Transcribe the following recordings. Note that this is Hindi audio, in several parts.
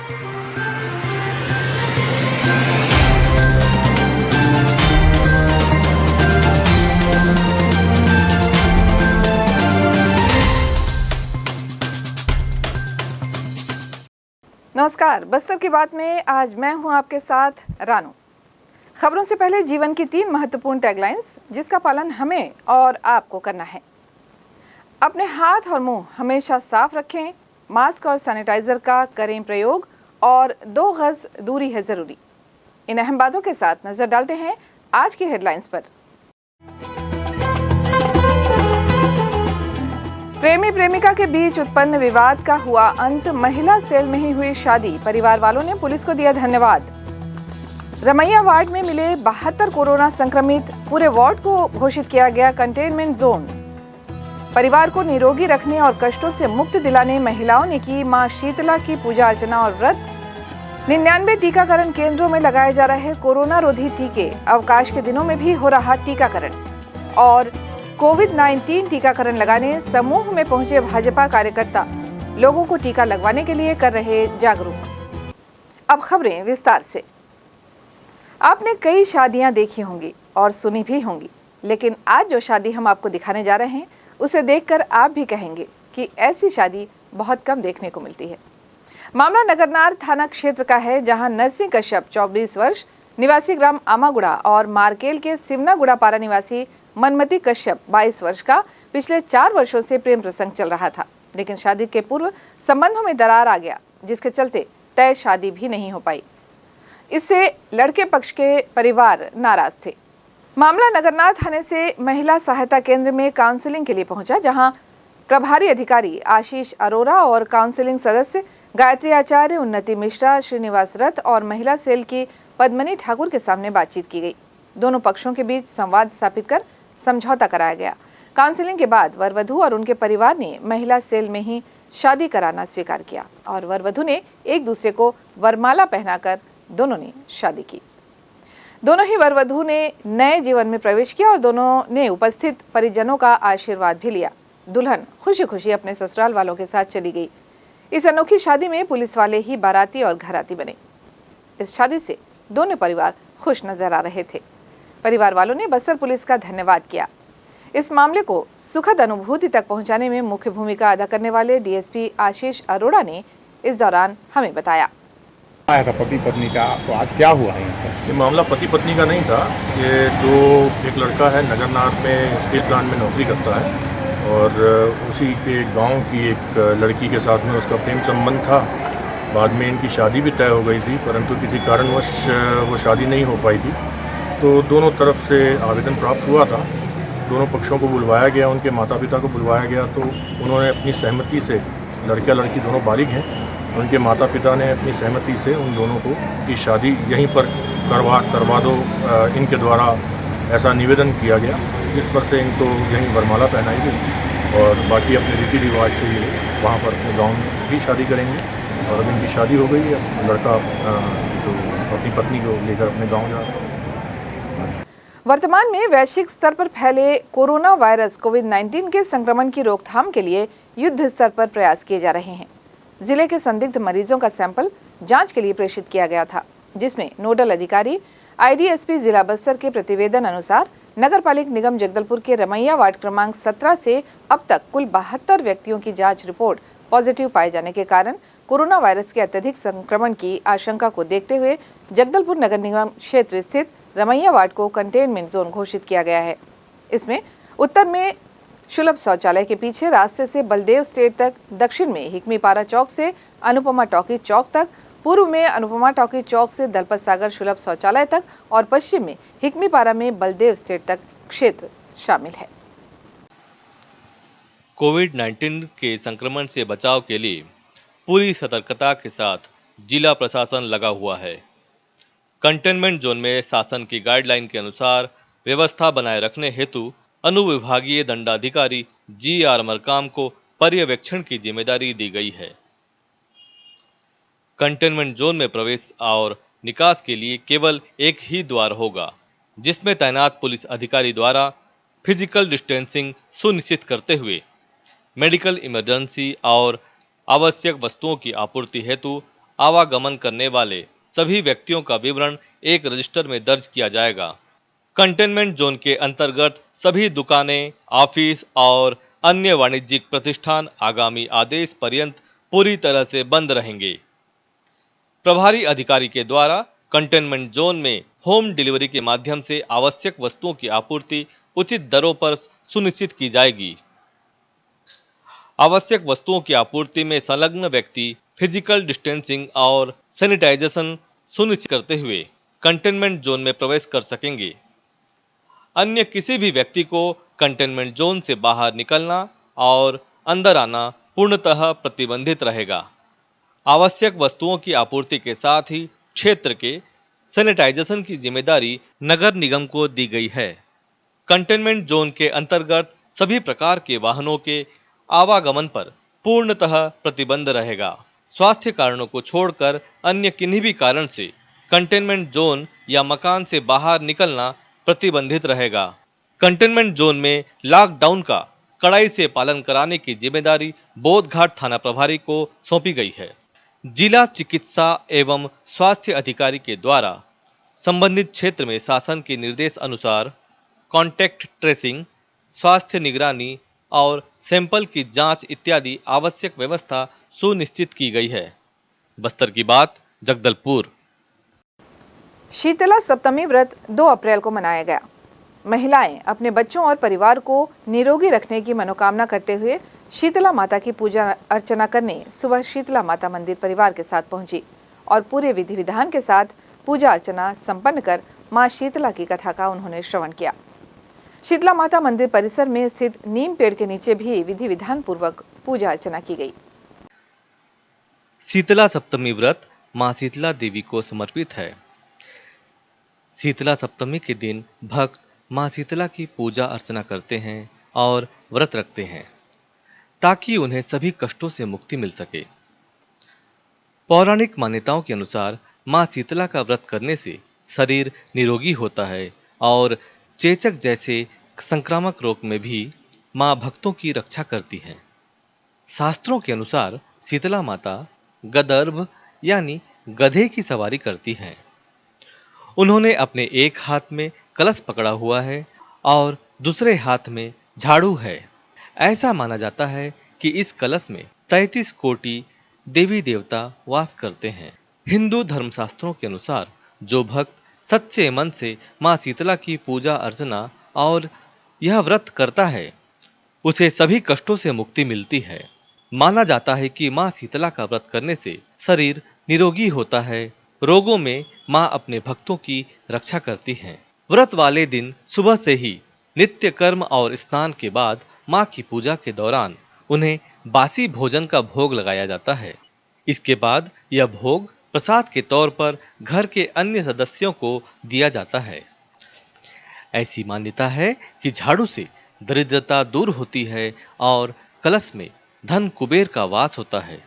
नमस्कार, बस्तर की बात में आज मैं हूं आपके साथ रानू। खबरों से पहले जीवन की 3 महत्वपूर्ण टैगलाइंस जिसका पालन हमें और आपको करना है। अपने हाथ और मुंह हमेशा साफ रखें, मास्क और सैनिटाइजर का करें प्रयोग और 2 गज दूरी है जरूरी। इन अहम बातों के साथ नजर डालते हैं आज की हेडलाइंस पर। प्रेमी प्रेमिका के बीच उत्पन्न विवाद का हुआ अंत, महिला सेल में ही हुई शादी, परिवार वालों ने पुलिस को दिया धन्यवाद। रमैया वार्ड में मिले 72 कोरोना संक्रमित, पूरे वार्ड को घोषित किया गया कंटेनमेंट जोन। परिवार को निरोगी रखने और कष्टों से मुक्त दिलाने महिलाओं ने की मां शीतला की पूजा अर्चना और व्रत। 99 टीकाकरण केंद्रों में लगाए जा रहे कोरोना रोधी टीके, अवकाश के दिनों में भी हो रहा टीकाकरण। और कोविड-19 टीकाकरण लगाने समूह में पहुंचे भाजपा कार्यकर्ता लोगों को टीका लगवाने के लिए कर रहे जागरूक। अब खबरें विस्तार से। आपने कई शादियां देखी होंगी और सुनी भी होंगी, लेकिन आज जो शादी हम आपको दिखाने जा रहे हैं उसे देखकर आप भी कहेंगे कि ऐसी शादी बहुत कम देखने को मिलती है। मामला नगरनार थाना क्षेत्र का है, जहां नरसिंह कश्यप 24 वर्ष निवासी ग्राम आमागुड़ा और मारकेल के सिमनागुड़ा पारा निवासी मनमती कश्यप 22 वर्ष का पिछले 4 वर्षों से प्रेम प्रसंग चल रहा था, लेकिन शादी के पूर्व संबंधों में दरार आ गया, जिसके चलते तय शादी भी नहीं हो पाई। इससे लड़के पक्ष के परिवार नाराज थे। मामला नगरनार थाने से महिला सहायता केंद्र में काउंसलिंग के लिए पहुंचा, जहां प्रभारी अधिकारी आशीष अरोरा और काउंसलिंग सदस्य गायत्री आचार्य, उन्नति मिश्रा, श्रीनिवास रथ और महिला सेल की पद्मनी ठाकुर के सामने बातचीत की गई। दोनों पक्षों के बीच संवाद स्थापित कर समझौता कराया गया। काउंसलिंग के बाद वर वधू और उनके परिवार ने महिला सेल में ही शादी कराना स्वीकार किया और वर वधू ने एक दूसरे को वरमाला पहनाकर दोनों ने शादी की। दोनों ही वर वधू ने नए जीवन में प्रवेश किया और दोनों ने उपस्थित परिजनों का आशीर्वाद भी लिया। दुल्हन खुशी खुशी अपने ससुराल वालों के साथ चली गई। इस अनोखी शादी में पुलिस वाले ही बाराती और घराती बने। इस शादी से दोनों परिवार खुश नजर आ रहे थे। परिवार वालों ने बस्तर पुलिस का धन्यवाद किया। इस मामले को सुखद अनुभूति तक पहुंचाने में मुख्य भूमिका अदा करने वाले डीएसपी आशीष अरोड़ा ने इस दौरान हमें बताया। आया था पति पत्नी का, तो आज क्या हुआ है यहाँ पर? ये मामला पति पत्नी का नहीं था। ये एक लड़का है नगरनार में स्टील प्लांट में नौकरी करता है और उसी के गांव की एक लड़की के साथ में उसका प्रेम संबंध था। बाद में इनकी शादी भी तय हो गई थी, परंतु किसी कारणवश वो शादी नहीं हो पाई थी। तो दोनों तरफ से आवेदन प्राप्त हुआ था, दोनों पक्षों को बुलवाया गया, उनके माता पिता को बुलवाया गया। तो उन्होंने अपनी सहमति से, लड़का लड़की दोनों बालिग हैं, उनके माता पिता ने अपनी सहमति से उन दोनों को की शादी यहीं पर करवा दो, इनके द्वारा ऐसा निवेदन किया गया, जिस पर से इनको यहीं वरमाला पहनाई गई और बाकी अपने रीति रिवाज से ये वहाँ पर अपने गाँव में भी शादी करेंगे। और अब इनकी शादी हो गई, अब लड़का जो अपनी पत्नी को लेकर अपने गाँव जा रहा है। वर्तमान में वैश्विक स्तर पर फैले कोरोना वायरस कोविड-19 के संक्रमण की रोकथाम के लिए युद्ध स्तर पर प्रयास किए जा रहे हैं। जिले के संदिग्ध मरीजों का सैंपल जांच के लिए प्रेषित किया गया था, जिसमें नोडल अधिकारी आईडीएसपी जिला बस्तर के प्रतिवेदन अनुसार नगरपालिक निगम जगदलपुर के रमैया वार्ड क्रमांक 17 से अब तक कुल 72 व्यक्तियों की जांच रिपोर्ट पॉजिटिव पाए जाने के कारण कोरोना वायरस के अत्यधिक संक्रमण की आशंका को देखते हुए जगदलपुर नगर निगम क्षेत्र स्थित रमैया वार्ड को कंटेनमेंट जोन घोषित किया गया है। इसमें उत्तर में सुलभ शौचालय के पीछे रास्ते से बलदेव स्टेट तक, दक्षिण में हिकमीपारा चौक से अनुपमा टॉकी चौक तक, पूर्व में अनुपमा टॉकी चौक से दलपत सागर सुलभ शौचालय तक और पश्चिम में हिकमीपारा में बलदेव स्टेट तक क्षेत्र शामिल है। कोविड-19 के संक्रमण से बचाव के लिए पूरी सतर्कता के साथ जिला प्रशासन लगा हुआ है। कंटेनमेंट जोन में शासन की गाइडलाइन के अनुसार व्यवस्था बनाए रखने हेतु अनुविभागीय दंडाधिकारी जी.आर. मरकाम को पर्यवेक्षण की जिम्मेदारी दी गई है। कंटेनमेंट जोन में प्रवेश और निकास के लिए केवल एक ही द्वार होगा, जिसमें तैनात पुलिस अधिकारी द्वारा फिजिकल डिस्टेंसिंग सुनिश्चित करते हुए मेडिकल इमरजेंसी और आवश्यक वस्तुओं की आपूर्ति हेतु आवागमन करने वाले सभी व्यक्तियों का विवरण एक रजिस्टर में दर्ज किया जाएगा। कंटेनमेंट जोन के अंतर्गत सभी दुकानें, ऑफिस और अन्य वाणिज्यिक प्रतिष्ठान आगामी आदेश पर्यंत पूरी तरह से बंद रहेंगे। प्रभारी अधिकारी के द्वारा कंटेनमेंट जोन में होम डिलीवरी के माध्यम से आवश्यक वस्तुओं की आपूर्ति उचित दरों पर सुनिश्चित की जाएगी। आवश्यक वस्तुओं की आपूर्ति में संलग्न व्यक्ति फिजिकल डिस्टेंसिंग और सैनिटाइजेशन सुनिश्चित करते हुए कंटेनमेंट जोन में प्रवेश कर सकेंगे। अन्य किसी भी व्यक्ति को कंटेनमेंट जोन से बाहर निकलना और अंदर आना पूर्णतः प्रतिबंधित रहेगा। आवश्यक वस्तुओं की आपूर्ति के साथ ही क्षेत्र के सैनिटाइजेशन की जिम्मेदारी नगर निगम को दी गई है। कंटेनमेंट जोन के अंतर्गत सभी प्रकार के वाहनों के आवागमन पर पूर्णतः प्रतिबंध रहेगा। स्वास्थ्य कारणों को छोड़कर अन्य किन्हीं भी कारण से कंटेनमेंट जोन या मकान से बाहर निकलना प्रतिबंधित रहेगा। कंटेनमेंट जोन में लॉकडाउन का कड़ाई से पालन कराने की जिम्मेदारी बोधघाट थाना प्रभारी को सौंपी गई है। जिला चिकित्सा एवं स्वास्थ्य अधिकारी के द्वारा संबंधित क्षेत्र में शासन के निर्देश अनुसार कॉन्टैक्ट ट्रेसिंग, स्वास्थ्य निगरानी और सैंपल की जांच इत्यादि आवश्यक व्यवस्था सुनिश्चित की गई है। बस्तर की बात, जगदलपुर। शीतला सप्तमी व्रत 2 अप्रैल को मनाया गया। महिलाएं अपने बच्चों और परिवार को निरोगी रखने की मनोकामना करते हुए शीतला माता की पूजा अर्चना करने सुबह शीतला माता मंदिर परिवार के साथ पहुंची और पूरे विधि विधान के साथ पूजा अर्चना संपन्न कर मां शीतला की कथा का उन्होंने श्रवण किया। शीतला माता मंदिर परिसर में स्थित नीम पेड़ के नीचे भी विधि विधान पूर्वक पूजा अर्चना की गई। शीतला सप्तमी व्रत मां शीतला देवी को समर्पित है। शीतला सप्तमी के दिन भक्त मां शीतला की पूजा अर्चना करते हैं और व्रत रखते हैं ताकि उन्हें सभी कष्टों से मुक्ति मिल सके। पौराणिक मान्यताओं के अनुसार मां शीतला का व्रत करने से शरीर निरोगी होता है और चेचक जैसे संक्रामक रोग में भी मां भक्तों की रक्षा करती हैं। शास्त्रों के अनुसार शीतला माता गदर्भ यानी गधे की सवारी करती हैं। उन्होंने अपने एक हाथ में कलश पकड़ा हुआ है और दूसरे हाथ में झाड़ू है। ऐसा माना जाता है कि इस कलश में 33 कोटि देवी देवता वास करते हैं। हिंदू धर्मशास्त्रों के अनुसार जो भक्त सच्चे मन से मां शीतला की पूजा अर्चना और यह व्रत करता है उसे सभी कष्टों से मुक्ति मिलती है। माना जाता है कि मां शीतला का व्रत करने से शरीर निरोगी होता है। रोगों में मां अपने भक्तों की रक्षा करती हैं। व्रत वाले दिन सुबह से ही नित्य कर्म और स्नान के बाद मां की पूजा के दौरान उन्हें बासी भोजन का भोग लगाया जाता है। इसके बाद यह भोग प्रसाद के तौर पर घर के अन्य सदस्यों को दिया जाता है। ऐसी मान्यता है कि झाड़ू से दरिद्रता दूर होती है और कलश में धन कुबेर का वास होता है।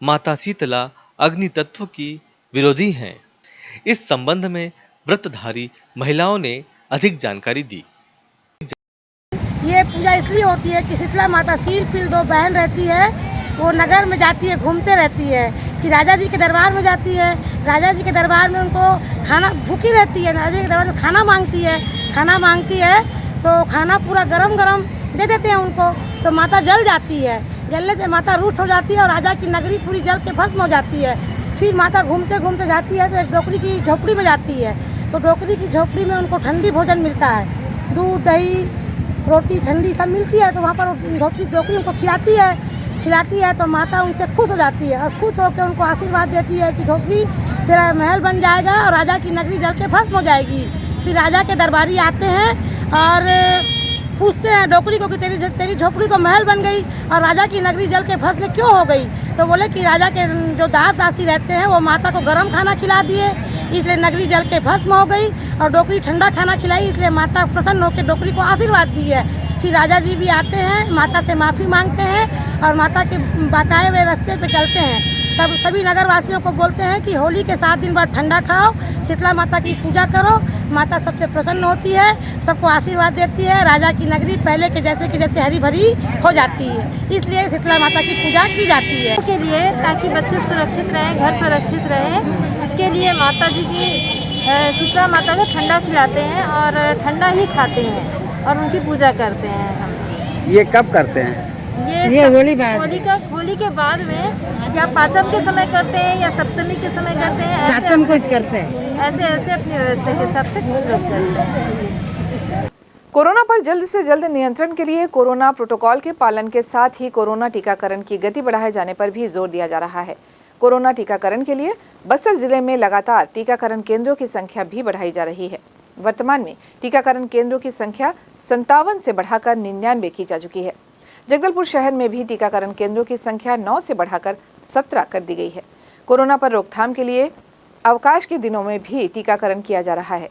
माता शीतला अग्नि तत्व की विरोधी हैं। इस संबंध में व्रतधारी महिलाओं ने अधिक जानकारी दी। ये पूजा इसलिए होती है कि शीतला माता शील 2 बहन रहती है, वो नगर में जाती है, घूमते रहती है कि राजा जी के दरबार में जाती है। राजा जी के दरबार में उनको खाना भूखी रहती है, राजा जी के दरबार में खाना मांगती है तो खाना पूरा गरम दे देते हैं उनको, तो माता जल जाती है। जलने से माता रुष्ट हो जाती है और राजा की नगरी पूरी जल के भस्म हो जाती है। फिर माता घूमते घूमते जाती है तो एक डोकरी की झोपड़ी में जाती है, तो डोकरी की झोपड़ी में उनको ठंडी भोजन मिलता है, दूध दही रोटी ठंडी सब मिलती है। तो वहाँ पर डोकरी उनको खिलाती है तो माता उनसे खुश हो जाती है और खुश होकर उनको आशीर्वाद देती है कि झोपड़ी तेरा महल बन जाएगा और राजा की नगरी जल के भस्म हो जाएगी। फिर राजा के दरबारी आते हैं और पूछते हैं डोकरी को कि तेरी झोपड़ी तो महल बन गई और राजा की नगरी जल के भस्म क्यों हो गई। तो बोले कि राजा के जो दास दासी रहते हैं वो माता को गर्म खाना खिला दिए, इसलिए नगरी जल के भस्म हो गई, और डोकरी ठंडा खाना खिलाई, इसलिए माता प्रसन्न होकर डोकरी को आशीर्वाद दी है। फिर राजा जी भी आते हैं, माता से माफ़ी मांगते हैं और माता के बताए हुए रास्ते पे चलते हैं। सभी नगर वासियों को बोलते हैं कि होली के 7 दिन बाद ठंडा खाओ, शीतला माता की पूजा करो, माता सबसे प्रसन्न होती है, सबको आशीर्वाद देती है। राजा की नगरी पहले के जैसे हरी भरी हो जाती है, इसलिए शीतला माता की पूजा की जाती है। के लिए ताकि बच्चे सुरक्षित रहें, घर सुरक्षित रहे, इसके लिए माता जी की शीतला माता को ठंडा खिलाते हैं और ठंडा ही खाते हैं और उनकी पूजा करते हैं हम। ये कब करते हैं? ये होली के बाद में, या पाँचम के समय करते हैं या सप्तमी के समय करते हैं, सातम कुछ करते हैं, ऐसे अपनी व्यवस्था के हिसाब से लोग करते हैं। कोरोना पर जल्द से जल्द नियंत्रण के लिए कोरोना प्रोटोकॉल के पालन के साथ ही कोरोना टीकाकरण की गति बढ़ाए जाने पर भी जोर दिया जा रहा है। कोरोना टीकाकरण के लिए बस्तर जिले में लगातार टीकाकरण केंद्रों की संख्या भी बढ़ाई जा रही है। वर्तमान में टीकाकरण केंद्रों की संख्या 57 से बढ़ाकर 99 की जा चुकी है। जगदलपुर शहर में भी टीकाकरण केंद्रों की संख्या 9 से बढ़ाकर 17 कर दी गई है। कोरोना पर रोकथाम के लिए अवकाश के दिनों में भी टीकाकरण किया जा रहा है।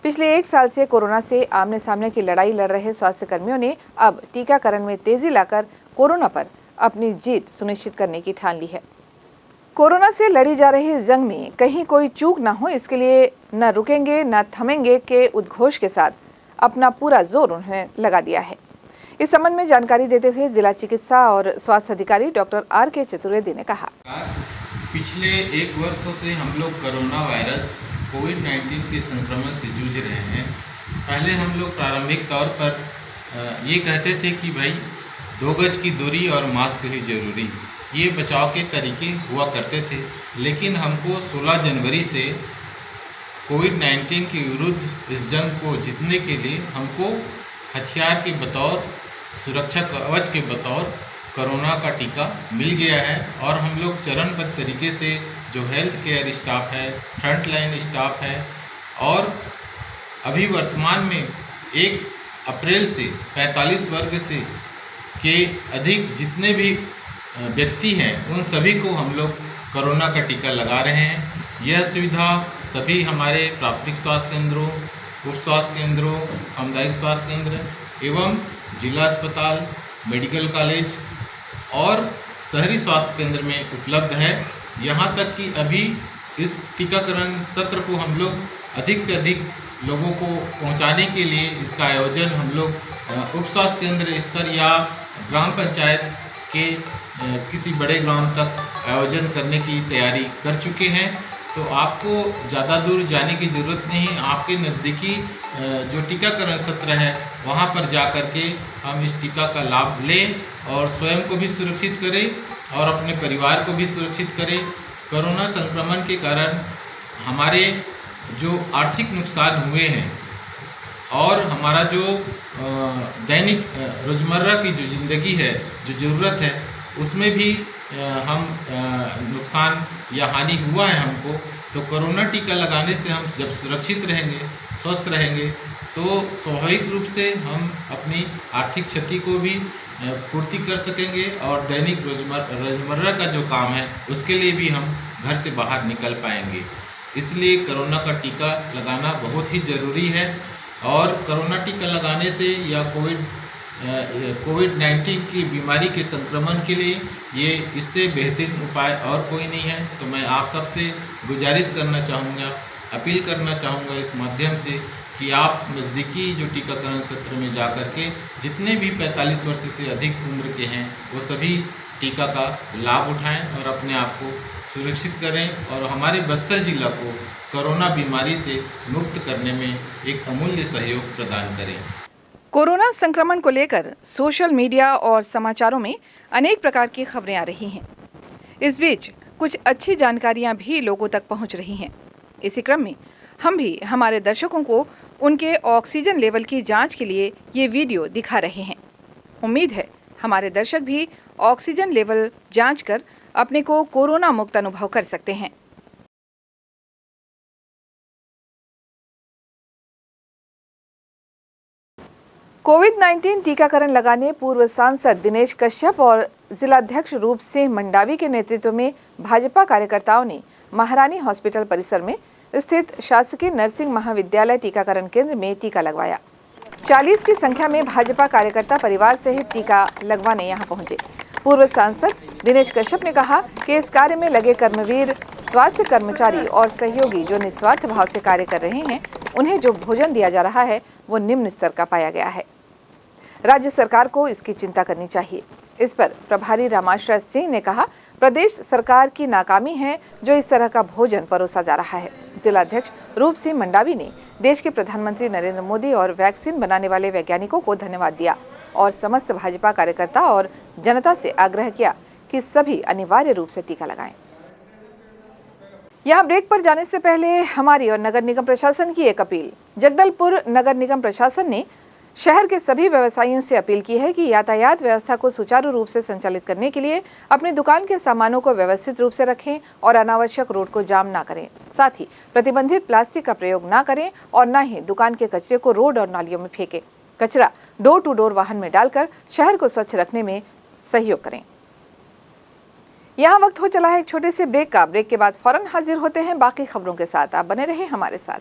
पिछले 1 साल से कोरोना से आमने सामने की लड़ाई लड़ रहे स्वास्थ्य कर्मियों ने अब टीकाकरण में तेजी लाकर कोरोना पर अपनी जीत सुनिश्चित करने की ठान ली है। कोरोना से लड़ी जा रही इस जंग में कहीं कोई चूक ना हो, इसके लिए न रुकेंगे न थमेंगे के उद्घोष के साथ अपना पूरा जोर उन्होंने लगा दिया है। इस संबंध में जानकारी देते हुए जिला चिकित्सा और स्वास्थ्य अधिकारी डॉक्टर R.K. चतुर्वेदी ने कहा, पिछले 1 वर्षों से हम लोग कोरोना वायरस कोविड-19 के संक्रमण से जूझ रहे हैं। पहले हम लोग प्रारंभिक तौर पर ये कहते थे कि भाई 2 गज की दूरी और मास्क ही जरूरी, ये बचाव के तरीके हुआ करते थे। लेकिन हमको 16 जनवरी से कोविड-19 के विरुद्ध इस जंग को जीतने के लिए हमको हथियार के बतौर, सुरक्षा कवच के बतौर कोरोना का टीका मिल गया है। और हम लोग चरणबद्ध तरीके से जो हेल्थ केयर स्टाफ है, फ्रंट लाइन स्टाफ है, और अभी वर्तमान में 1 अप्रैल से 45 वर्ग से के अधिक जितने भी व्यक्ति हैं उन सभी को हम लोग कोरोना का टीका लगा रहे हैं। यह सुविधा सभी हमारे प्राथमिक स्वास्थ्य केंद्रों, उप स्वास्थ्य केंद्रों, सामुदायिक स्वास्थ्य केंद्र एवं जिला अस्पताल, मेडिकल कॉलेज और शहरी स्वास्थ्य केंद्र में उपलब्ध है। यहाँ तक कि अभी इस टीकाकरण सत्र को हम लोग अधिक से अधिक लोगों को पहुँचाने के लिए इसका आयोजन हम लोग उप स्वास्थ्य केंद्र स्तर या ग्राम पंचायत के किसी बड़े ग्राम तक आयोजन करने की तैयारी कर चुके हैं। तो आपको ज़्यादा दूर जाने की ज़रूरत नहीं, आपके नज़दीकी जो टीकाकरण सत्र है वहाँ पर जा कर के हम इस टीका का लाभ लें और स्वयं को भी सुरक्षित करें और अपने परिवार को भी सुरक्षित करें। कोरोना संक्रमण के कारण हमारे जो आर्थिक नुकसान हुए हैं और हमारा जो दैनिक रोज़मर्रा की जो ज़िंदगी है, जो ज़रूरत है, उसमें भी हम नुकसान या हानि हुआ है हमको। तो कोरोना टीका लगाने से हम जब सुरक्षित रहेंगे, स्वस्थ रहेंगे, तो स्वाभाविक रूप से हम अपनी आर्थिक क्षति को भी पूर्ति कर सकेंगे और दैनिक रोज़मर्रा का जो काम है उसके लिए भी हम घर से बाहर निकल पाएंगे। इसलिए कोरोना का टीका लगाना बहुत ही ज़रूरी है। और कोरोना टीका लगाने से या कोविड-19 की बीमारी के संक्रमण के लिए ये इससे बेहतरीन उपाय और कोई नहीं है। तो मैं आप सबसे गुजारिश करना चाहूँगा, अपील करना चाहूँगा इस माध्यम से कि आप नज़दीकी जो टीकाकरण सत्र में जा कर के जितने भी 45 वर्ष से अधिक उम्र के हैं वो सभी टीका का लाभ उठाएं और अपने आप को सुरक्षित करें और हमारे बस्तर जिला को कोरोना बीमारी से मुक्त करने में एक अमूल्य सहयोग प्रदान करें। कोरोना संक्रमण को लेकर सोशल मीडिया और समाचारों में अनेक प्रकार की खबरें आ रही हैं। इस बीच कुछ अच्छी जानकारियां भी लोगों तक पहुंच रही हैं। इसी क्रम में हम भी हमारे दर्शकों को उनके ऑक्सीजन लेवल की जांच के लिए ये वीडियो दिखा रहे हैं। उम्मीद है हमारे दर्शक भी ऑक्सीजन लेवल जांच कर अपने को कोरोना मुक्त अनुभव कर सकते हैं। कोविड-19 टीकाकरण लगाने पूर्व सांसद दिनेश कश्यप और जिलाध्यक्ष रूप सिंह मंडावी के नेतृत्व में भाजपा कार्यकर्ताओं ने महारानी हॉस्पिटल परिसर में स्थित शासकीय नर्सिंग महाविद्यालय टीकाकरण केंद्र में टीका लगवाया। 40 की संख्या में भाजपा कार्यकर्ता परिवार सहित टीका लगवाने यहां पहुंचे। पूर्व सांसद दिनेश कश्यप ने कहा कि इस कार्य में लगे कर्मवीर, स्वास्थ्य कर्मचारी और सहयोगी जो निस्वार्थ भाव से कार्य कर रहे हैं, उन्हें जो भोजन दिया जा रहा है वो निम्न स्तर का पाया गया है। राज्य सरकार को इसकी चिंता करनी चाहिए। इस पर प्रभारी रामाश्रय सिंह ने कहा, प्रदेश सरकार की नाकामी है जो इस तरह का भोजन परोसा जा रहा है। जिला अध्यक्ष रूप सिंह मंडावी ने देश के प्रधानमंत्री नरेंद्र मोदी और वैक्सीन बनाने वाले वैज्ञानिकों को धन्यवाद दिया और समस्त भाजपा कार्यकर्ता और जनता से आग्रह किया कि सभी अनिवार्य रूप से टीका लगाएं। यहाँ ब्रेक पर जाने से पहले हमारी और नगर निगम प्रशासन की एक अपील। जगदलपुर नगर निगम प्रशासन ने शहर के सभी व्यवसायियों से अपील की है कि यातायात व्यवस्था को सुचारू रूप से संचालित करने के लिए अपनी दुकान के सामानों को व्यवस्थित रूप से रखें और अनावश्यक रोड को जाम ना करें। साथ ही प्रतिबंधित प्लास्टिक का प्रयोग ना करें और न ही दुकान के कचरे को रोड और नालियों में फेंकें। कचरा डोर टू डोर वाहन में डालकर शहर को स्वच्छ रखने में सहयोग करें। यहाँ वक्त हो चला है एक छोटे से ब्रेक का। ब्रेक के बाद फौरन हाजिर होते हैं बाकी खबरों के साथ। आप बने रहें हमारे साथ।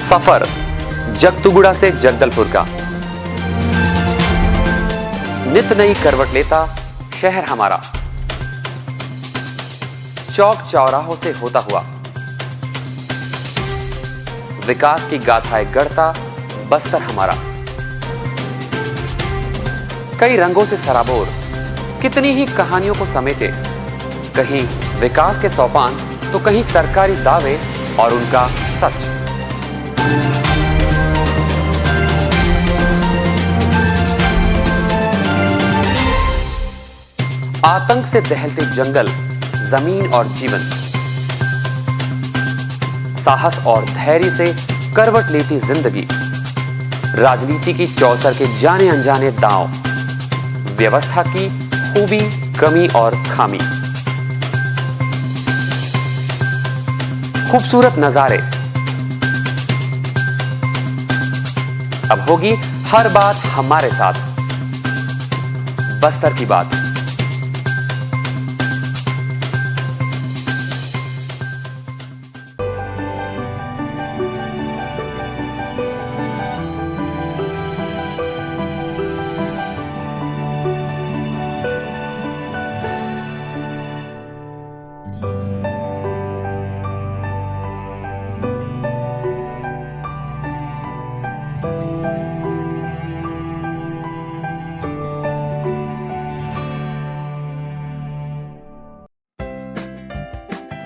सफर जगतुगुड़ा से जगदलपुर का नित नई करवट लेता शहर हमारा, चौक चौराहों से होता हुआ विकास की गाथाएं गढ़ता बस्तर हमारा। कई रंगों से सराबोर कितनी ही कहानियों को समेटे, कहीं विकास के सोपान तो कहीं सरकारी दावे और उनका सच। आतंक से दहलते जंगल, जमीन और जीवन, साहस और धैर्य से करवट लेती जिंदगी, राजनीति की चौसर के जाने अनजाने दांव, व्यवस्था की खूबी, कमी और खामी, खूबसूरत नजारे। अब होगी हर बात हमारे साथ, बस्तर की बात।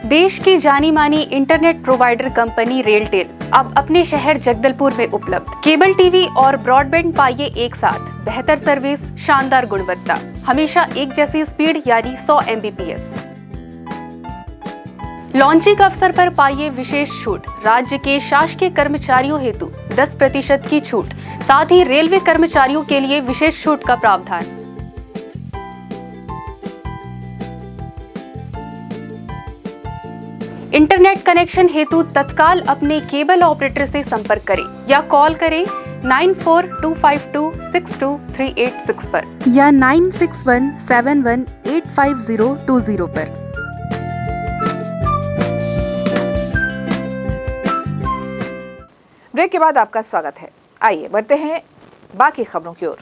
देश की जानी मानी इंटरनेट प्रोवाइडर कंपनी रेलटेल अब अपने शहर जगदलपुर में उपलब्ध। केबल टीवी और ब्रॉडबैंड पाइए एक साथ, बेहतर सर्विस, शानदार गुणवत्ता, हमेशा एक जैसी स्पीड यानी 100 Mbps। लॉन्चिंग अवसर पर पाइए विशेष छूट, राज्य के शासकीय कर्मचारियों हेतु 10% की छूट, साथ ही रेलवे कर्मचारियों के लिए विशेष छूट का प्रावधान। इंटरनेट कनेक्शन हेतु तत्काल अपने केबल ऑपरेटर से संपर्क करें या कॉल करें 9425262386 पर या 9617185020 पर। ब्रेक के बाद आपका स्वागत है। आइए बढ़ते हैं बाकी खबरों की ओर।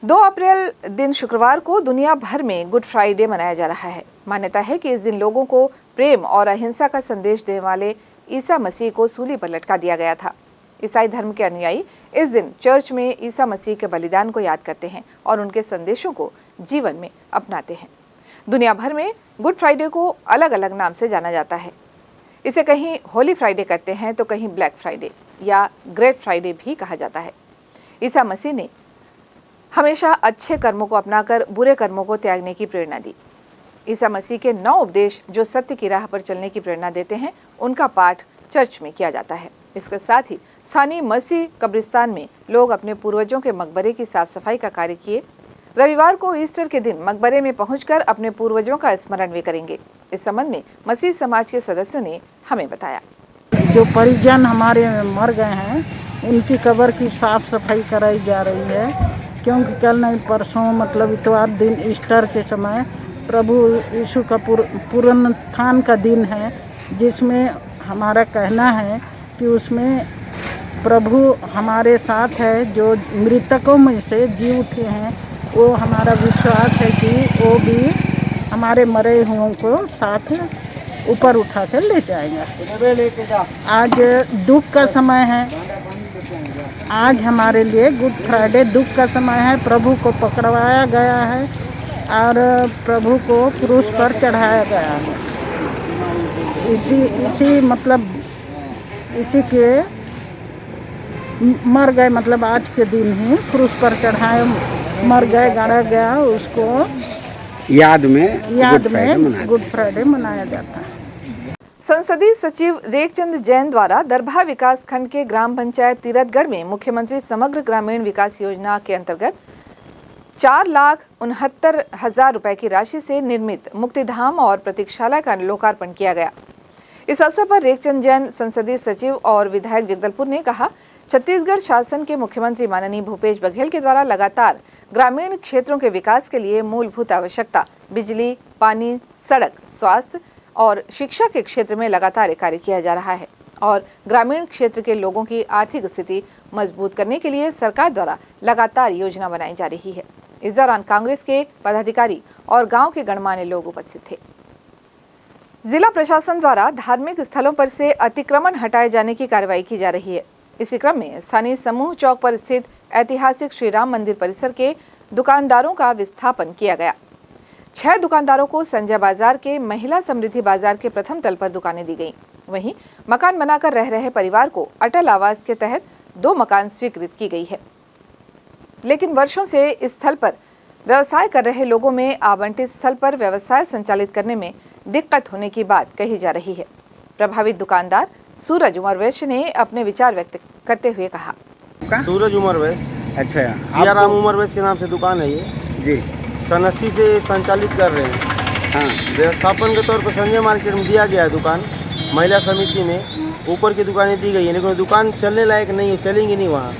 2 अप्रैल दिन शुक्रवार को दुनिया भर में गुड फ्राइडे मनाया जा रहा है। मान्यता है कि इस दिन लोगों को प्रेम और अहिंसा का संदेश देने वाले ईसा मसीह को सूली पर लटका दिया गया था। ईसाई धर्म के अनुयायी इस दिन चर्च में ईसा मसीह के बलिदान को याद करते हैं और उनके संदेशों को जीवन में अपनाते हैं। दुनिया भर में गुड फ्राइडे को अलग अलग नाम से जाना जाता है। इसे कहीं होली फ्राइडे कहते हैं तो कहीं ब्लैक फ्राइडे या ग्रेट फ्राइडे भी कहा जाता है। ईसा मसीह ने हमेशा अच्छे कर्मों को अपनाकर बुरे कर्मों को त्यागने की प्रेरणा दी। ईसा मसीह के 9 उपदेश जो सत्य की राह पर चलने की प्रेरणा देते हैं, उनका पाठ चर्च में किया जाता है। इसके साथ ही स्थानीय मसीह कब्रिस्तान में लोग अपने पूर्वजों के मकबरे की साफ सफाई का कार्य किए। रविवार को ईस्टर के दिन मकबरे में पहुंचकर अपने पूर्वजों का स्मरण भी करेंगे। इस संबंध में मसीह समाज के सदस्यों ने हमें बताया। जो परिजन हमारे मर गए हैं, उनकी कब्र की साफ सफाई कराई जा रही है, क्योंकि कल नहीं परसों मतलब इतवार दिन ईस्टर के समय प्रभु यीशु का पुनरुत्थान का दिन है, जिसमें हमारा कहना है कि उसमें प्रभु हमारे साथ है। जो मृतकों में से जी उठे हैं, वो हमारा विश्वास है कि वो भी हमारे मरे हुओं को साथ ऊपर उठा कर ले जाएंगे। आज दुख का समय है, आज हमारे लिए गुड फ्राइडे दुख का समय है। प्रभु को पकड़वाया गया है और प्रभु को क्रूस पर चढ़ाया गया है। इसी मतलब इसी के मर गए, मतलब आज के दिन ही क्रूस पर चढ़ाए मर गए, गाड़ा गया, उसको याद में गुड फ्राइडे मनाया जाता है। संसदीय सचिव रेखचंद जैन द्वारा दरभा विकास खंड के ग्राम पंचायत तीरथगढ़ में मुख्यमंत्री समग्र ग्रामीण विकास योजना के अंतर्गत 4,69,000 रुपए की राशि से निर्मित मुक्तिधाम और प्रतीक्षालय का लोकार्पण किया गया। इस अवसर पर रेखचंद जैन संसदीय सचिव और विधायक जगदलपुर ने कहा, छत्तीसगढ़ शासन के मुख्यमंत्री माननीय भूपेश बघेल के द्वारा लगातार ग्रामीण क्षेत्रों के विकास के लिए मूलभूत आवश्यकता बिजली, पानी, सड़क, स्वास्थ्य और शिक्षा के क्षेत्र में लगातार कार्य किया जा रहा है और ग्रामीण क्षेत्र के लोगों की आर्थिक स्थिति मजबूत करने के लिए सरकार द्वारा लगातार योजना बनाई जा रही है। इस दौरान कांग्रेस के पदाधिकारी और गांव के गणमान्य लोग उपस्थित थे। जिला प्रशासन द्वारा धार्मिक स्थलों पर से अतिक्रमण हटाए जाने की कार्रवाई की जा रही है। इसी क्रम में स्थानीय समूह चौक पर स्थित ऐतिहासिक श्री राम मंदिर परिसर के दुकानदारों का विस्थापन किया गया। 6 दुकानदारों को संजय बाजार के महिला समृद्धि बाजार के प्रथम तल पर दुकानें दी गईं। वहीं मकान बनाकर रह रहे परिवार को अटल आवास के तहत 2 मकान स्वीकृत की गई है। लेकिन वर्षों से इस स्थल पर व्यवसाय कर रहे लोगों में आवंटित स्थल पर व्यवसाय संचालित करने में दिक्कत होने की बात कही जा रही है। प्रभावित दुकानदार सूरज उमर वैश्य ने अपने विचार व्यक्त करते हुए कहा, सूरज उमर वैश्य, अच्छा, सियाराम उमर वैश्य के नाम से दुकान है ये जी, सन 80 से संचालित कर रहे हैं। हाँ, व्यवस्थापन के तौर पर संजय मार्केट में दिया गया है दुकान, महिला समिति में ऊपर की दुकानें दी गई है, लेकिन दुकान चलने लायक नहीं है, चलेंगी नहीं वहाँ।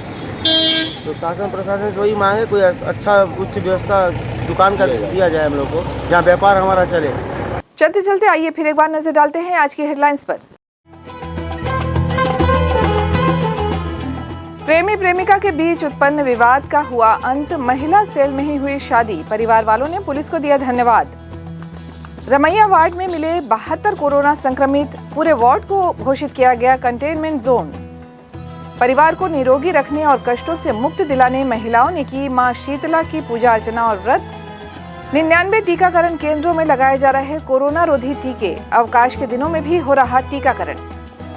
तो शासन प्रशासन से वही मांग है, कोई अच्छा उच्च व्यवस्था दुकान का दिया जाए हम लोग को, जहाँ व्यापार हमारा चले। चलते चलते आइए फिर एक बार नजर डालते हैं आज की हेडलाइंस पर। प्रेमी प्रेमिका के बीच उत्पन्न विवाद का हुआ अंत, महिला सेल में ही हुई शादी, परिवार वालों ने पुलिस को दिया धन्यवाद। रमैया वार्ड में मिले 72 कोरोना संक्रमित, पूरे वार्ड को घोषित किया गया कंटेनमेंट जोन। परिवार को निरोगी रखने और कष्टों से मुक्ति दिलाने महिलाओं ने की मां शीतला की पूजा अर्चना और व्रत। 99 टीकाकरण केंद्रों में लगाए जा रहे कोरोना रोधी टीके, अवकाश के दिनों में भी हो रहा टीकाकरण।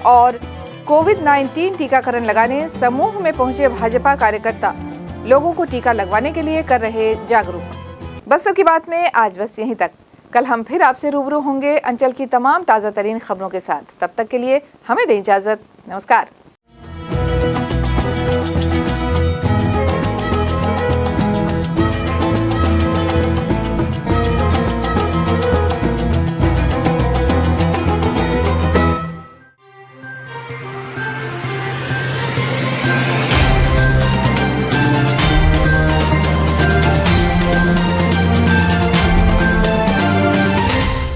और कोविड-19 टीकाकरण लगाने समूह में पहुंचे भाजपा कार्यकर्ता लोगों को टीका लगवाने के लिए कर रहे जागरूक। बस्तर की बात में आज बस यहीं तक। कल हम फिर आपसे रूबरू होंगे अंचल की तमाम ताज़ा तरीन खबरों के साथ। तब तक के लिए हमें दें इजाजत। नमस्कार।